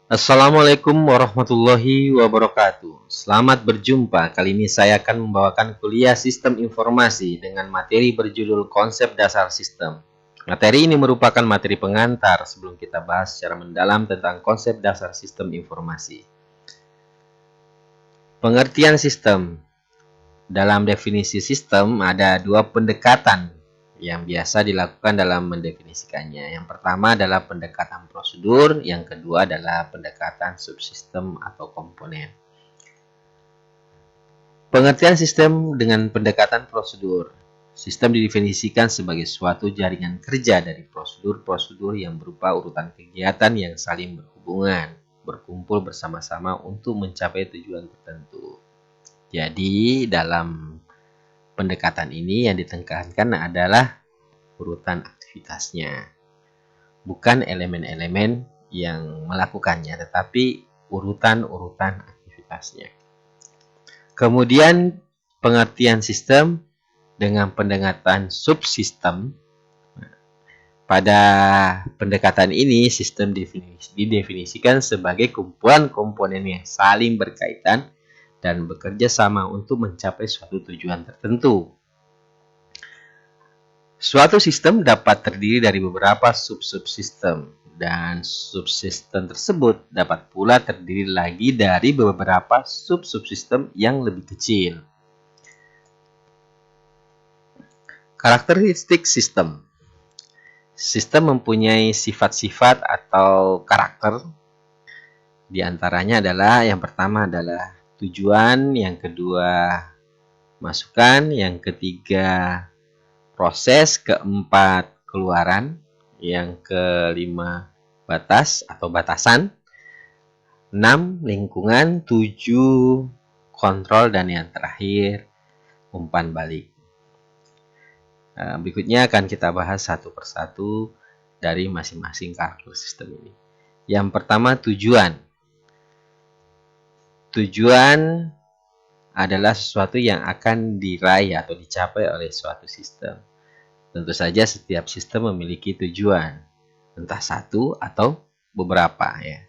Assalamualaikum warahmatullahi wabarakatuh. Selamat berjumpa. Kali ini saya akan membawakan kuliah Sistem Informasi dengan materi berjudul Konsep Dasar Sistem. Materi ini merupakan materi pengantar sebelum kita bahas secara mendalam tentang konsep dasar sistem informasi. Pengertian sistem. Dalam definisi sistem ada dua pendekatan yang biasa dilakukan dalam mendefinisikannya. Yang pertama adalah pendekatan prosedur, yang kedua adalah pendekatan subsistem atau komponen. Pengertian sistem dengan pendekatan prosedur. Sistem didefinisikan sebagai suatu jaringan kerja dari prosedur-prosedur yang berupa urutan kegiatan yang saling berhubungan, berkumpul bersama-sama untuk mencapai tujuan tertentu. Jadi, dalam pendekatan ini yang ditekankan adalah urutan aktivitasnya. Bukan elemen-elemen yang melakukannya, tetapi urutan-urutan aktivitasnya. Kemudian, pengertian sistem dengan pendekatan subsistem. Pada pendekatan ini, sistem didefinisikan sebagai kumpulan komponen yang saling berkaitan dan bekerja sama untuk mencapai suatu tujuan tertentu. Suatu sistem dapat terdiri dari beberapa sub-subsistem, dan subsistem tersebut dapat pula terdiri lagi dari beberapa sub-subsistem yang lebih kecil. Karakteristik sistem. Sistem mempunyai sifat-sifat atau karakter. Di antaranya adalah yang pertama adalah tujuan, yang kedua masukan, yang ketiga proses, keempat keluaran, yang kelima batas atau batasan, 6 lingkungan, 7 kontrol, dan yang terakhir umpan balik. Berikutnya akan kita bahas satu persatu dari masing-masing karakter sistem ini. Yang pertama, tujuan. Tujuan adalah sesuatu yang akan diraih atau dicapai oleh suatu sistem. Tentu saja setiap sistem memiliki tujuan, entah satu atau beberapa ya.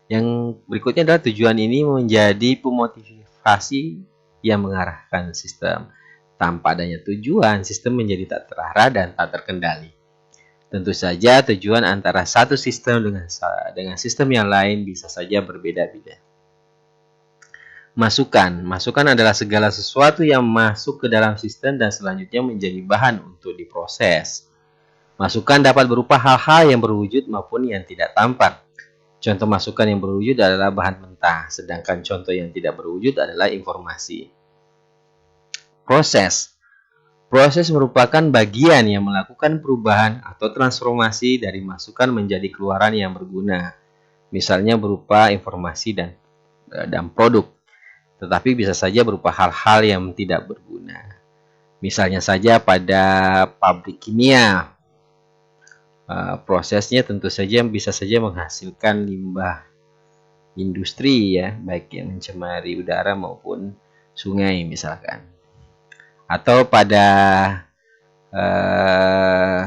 Yang berikutnya adalah tujuan ini menjadi pemotivasi yang mengarahkan sistem. Tanpa adanya tujuan, sistem menjadi tak terarah dan tak terkendali. Tentu saja tujuan antara satu sistem dengan sistem yang lain bisa saja berbeda-beda. Masukan. Masukan adalah segala sesuatu yang masuk ke dalam sistem dan selanjutnya menjadi bahan untuk diproses. Masukan dapat berupa hal-hal yang berwujud maupun yang tidak tampak. Contoh masukan yang berwujud adalah bahan mentah, sedangkan contoh yang tidak berwujud adalah informasi. Proses. Proses merupakan bagian yang melakukan perubahan atau transformasi dari masukan menjadi keluaran yang berguna. Misalnya berupa informasi dan produk. Tetapi bisa saja berupa hal-hal yang tidak berguna. Misalnya saja pada pabrik kimia, prosesnya tentu saja bisa saja menghasilkan limbah industri ya, baik yang mencemari udara maupun sungai misalkan. Atau pada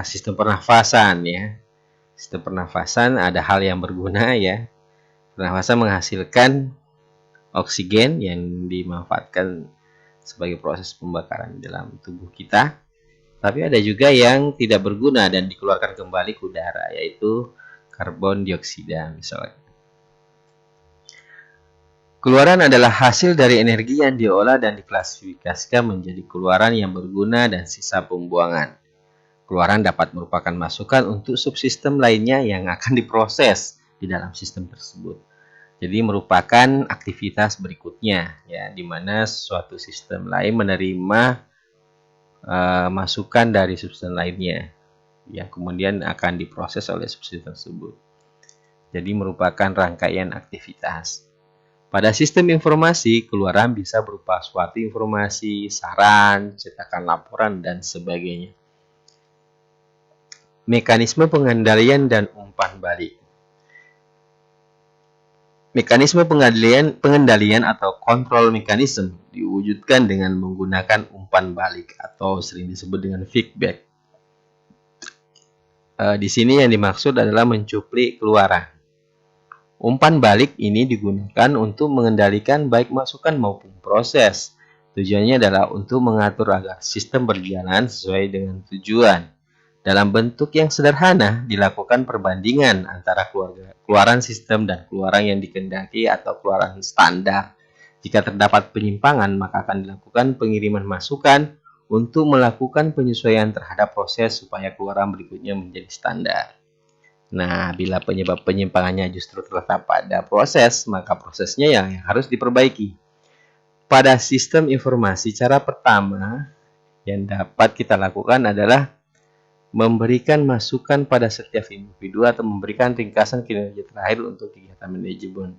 sistem pernafasan ya. Sistem pernafasan ada hal yang berguna ya. Pernafasan menghasilkan oksigen yang dimanfaatkan sebagai proses pembakaran dalam tubuh kita. Tapi ada juga yang tidak berguna dan dikeluarkan kembali ke udara, yaitu karbon dioksida misalnya. Keluaran adalah hasil dari energi yang diolah dan diklasifikasikan menjadi keluaran yang berguna dan sisa pembuangan. Keluaran dapat merupakan masukan untuk subsistem lainnya yang akan diproses di dalam sistem tersebut. Jadi merupakan aktivitas berikutnya ya, di mana suatu sistem lain menerima masukan dari subsistem lainnya yang kemudian akan diproses oleh subsistem tersebut. Jadi merupakan rangkaian aktivitas. Pada sistem informasi, keluaran bisa berupa suatu informasi, saran, cetakan laporan, dan sebagainya. Mekanisme pengendalian dan umpan balik. Mekanisme pengendalian atau kontrol mekanisme diwujudkan dengan menggunakan umpan balik atau sering disebut dengan feedback. Di sini yang dimaksud adalah mencuplik keluaran. Umpan balik ini digunakan untuk mengendalikan baik masukan maupun proses. Tujuannya adalah untuk mengatur agar sistem berjalan sesuai dengan tujuan. Dalam bentuk yang sederhana, dilakukan perbandingan antara keluaran sistem dan keluaran yang dikehendaki atau keluaran standar. Jika terdapat penyimpangan, maka akan dilakukan pengiriman masukan untuk melakukan penyesuaian terhadap proses supaya keluaran berikutnya menjadi standar. Nah, bila penyebab penyimpangannya justru terletak pada proses, maka prosesnya yang harus diperbaiki. Pada sistem informasi, cara pertama yang dapat kita lakukan adalah memberikan masukan pada setiap individu atau memberikan ringkasan kinerja terakhir untuk kegiatan manajemen.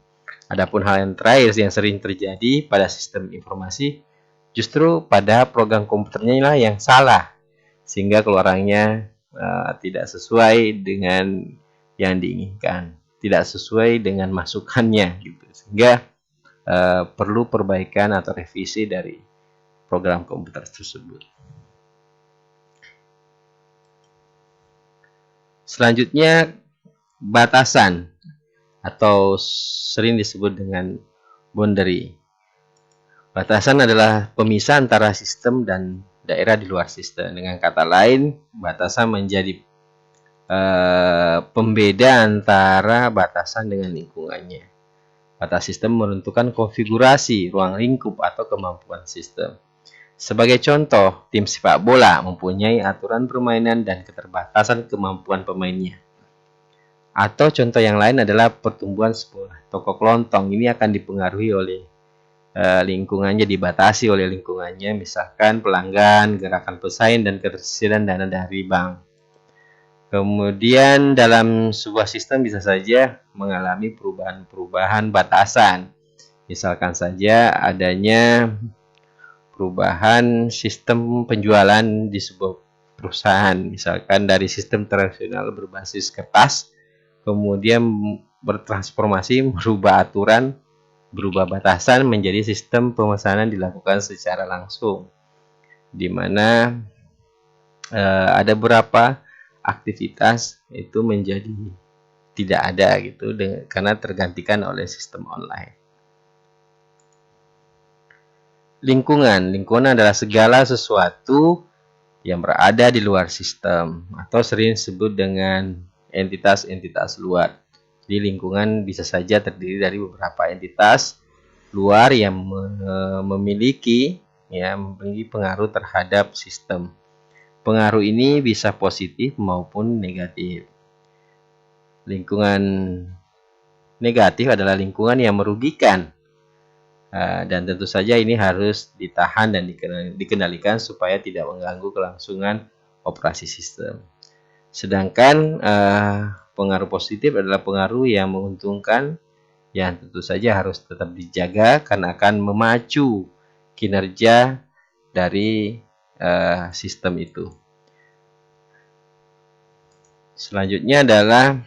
Adapun hal yang terakhir yang sering terjadi pada sistem informasi, justru pada program komputernya lah yang salah, sehingga keluarannya tidak sesuai dengan yang diinginkan, tidak sesuai dengan masukannya, gitu. Sehingga perlu perbaikan atau revisi dari program komputer tersebut. Selanjutnya, batasan atau sering disebut dengan boundary. Batasan adalah pemisah antara sistem dan daerah di luar sistem. Dengan kata lain, batasan menjadi pembeda antara batasan dengan lingkungannya. Batas sistem menentukan konfigurasi ruang lingkup atau kemampuan sistem. Sebagai contoh, tim sepak bola mempunyai aturan permainan dan keterbatasan kemampuan pemainnya. Atau contoh yang lain adalah pertumbuhan sebuah toko kelontong. Ini akan dipengaruhi oleh lingkungannya, dibatasi oleh lingkungannya, misalkan pelanggan, gerakan pesaing, dan ketersediaan dana dari bank. Kemudian dalam sebuah sistem bisa saja mengalami perubahan-perubahan batasan. Misalkan saja adanya perubahan sistem penjualan di sebuah perusahaan. Misalkan dari sistem tradisional berbasis kertas, kemudian bertransformasi, merubah aturan, berubah batasan menjadi sistem pemesanan dilakukan secara langsung. Di mana ada beberapa aktivitas itu menjadi tidak ada gitu karena tergantikan oleh sistem online. Lingkungan adalah segala sesuatu yang berada di luar sistem atau sering disebut dengan entitas-entitas luar. Jadi lingkungan bisa saja terdiri dari beberapa entitas luar yang memiliki pengaruh terhadap sistem. Pengaruh ini bisa positif maupun negatif. Lingkungan negatif adalah lingkungan yang merugikan, dan tentu saja ini harus ditahan dan dikendalikan supaya tidak mengganggu kelangsungan operasi sistem. Sedangkan pengaruh positif adalah pengaruh yang menguntungkan, yang tentu saja harus tetap dijaga karena akan memacu kinerja dari sistem itu. Selanjutnya adalah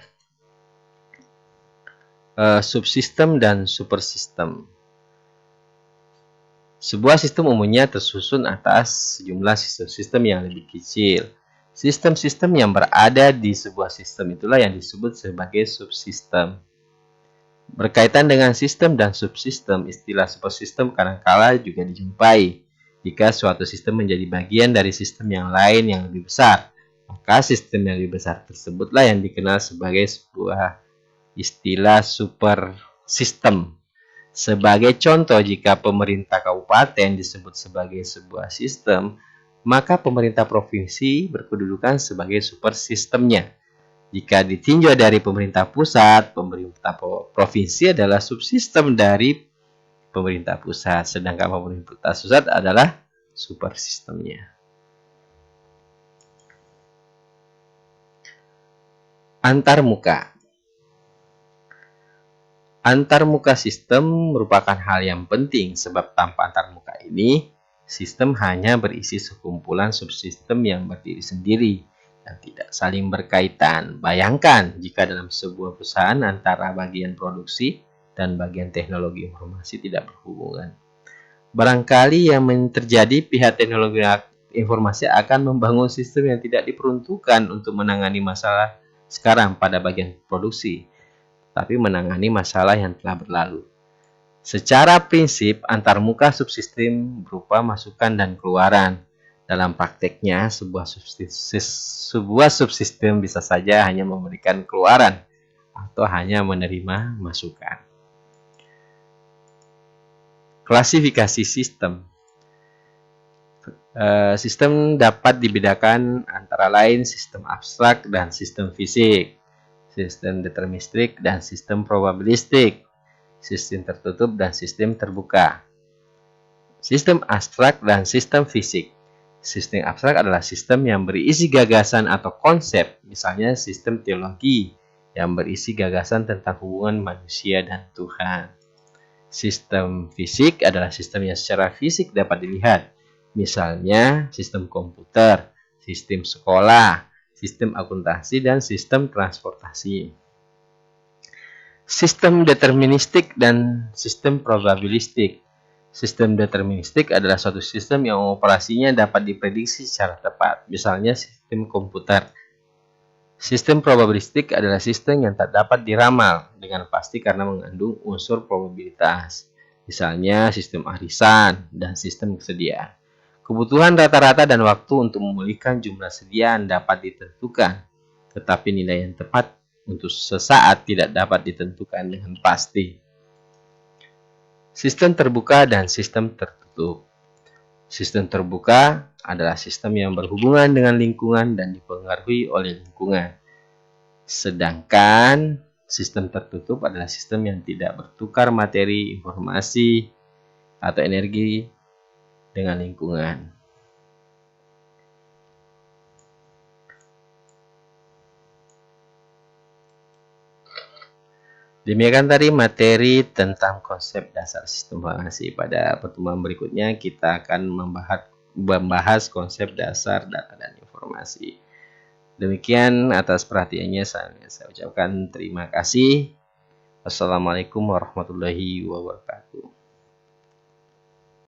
subsistem dan supersistem. Sebuah sistem umumnya tersusun atas sejumlah sistem-sistem yang lebih kecil. Sistem-sistem yang berada di sebuah sistem itulah yang disebut sebagai subsistem. Berkaitan dengan sistem dan subsistem, istilah supersistem kadangkala juga dijumpai. Jika suatu sistem menjadi bagian dari sistem yang lain yang lebih besar, maka sistem yang lebih besar tersebutlah yang dikenal sebagai sebuah istilah super sistem. Sebagai contoh, jika pemerintah kabupaten disebut sebagai sebuah sistem, maka pemerintah provinsi berkedudukan sebagai super sistemnya. Jika ditinjau dari pemerintah pusat, pemerintah provinsi adalah subsistem dari pemerintah pusat, sedangkan pemerintah pusat adalah super sistemnya. Antarmuka. Antarmuka sistem merupakan hal yang penting sebab tanpa antarmuka ini, sistem hanya berisi sekumpulan subsistem yang berdiri sendiri dan tidak saling berkaitan. Bayangkan jika dalam sebuah perusahaan antara bagian produksi dan bagian teknologi informasi tidak berhubungan. Barangkali yang terjadi, pihak teknologi informasi akan membangun sistem yang tidak diperuntukkan untuk menangani masalah sekarang pada bagian produksi. tapi menangani masalah yang telah berlalu. Secara prinsip, antarmuka subsistem berupa masukan dan keluaran. Dalam prakteknya, sebuah subsistem bisa saja hanya memberikan keluaran atau hanya menerima masukan. Klasifikasi sistem. Sistem dapat dibedakan antara lain sistem abstrak dan sistem fisik, sistem deterministik dan sistem probabilistik, sistem tertutup dan sistem terbuka. Sistem abstrak dan sistem fisik. Sistem abstrak adalah sistem yang berisi gagasan atau konsep, misalnya sistem teologi yang berisi gagasan tentang hubungan manusia dan Tuhan. Sistem fisik adalah sistem yang secara fisik dapat dilihat, misalnya sistem komputer, sistem sekolah, sistem akuntansi, dan sistem transportasi. Sistem deterministik dan sistem probabilistik. Sistem deterministik adalah suatu sistem yang operasinya dapat diprediksi secara tepat, misalnya sistem komputer. Sistem probabilistik adalah sistem yang tak dapat diramal dengan pasti karena mengandung unsur probabilitas, misalnya sistem arisan dan sistem kesediaan. Kebutuhan rata-rata dan waktu untuk memulihkan jumlah sediaan dapat ditentukan, tetapi nilai yang tepat untuk sesaat tidak dapat ditentukan dengan pasti. Sistem terbuka dan sistem tertutup. Sistem terbuka adalah sistem yang berhubungan dengan lingkungan dan dipengaruhi oleh lingkungan. Sedangkan sistem tertutup adalah sistem yang tidak bertukar materi, informasi, atau energi dengan lingkungan. Demikian tadi materi tentang konsep dasar sistem informasi. Pada pertemuan berikutnya kita akan membahas konsep dasar data dan informasi. Demikian atas perhatiannya saya ucapkan terima kasih. Wassalamualaikum warahmatullahi wabarakatuh.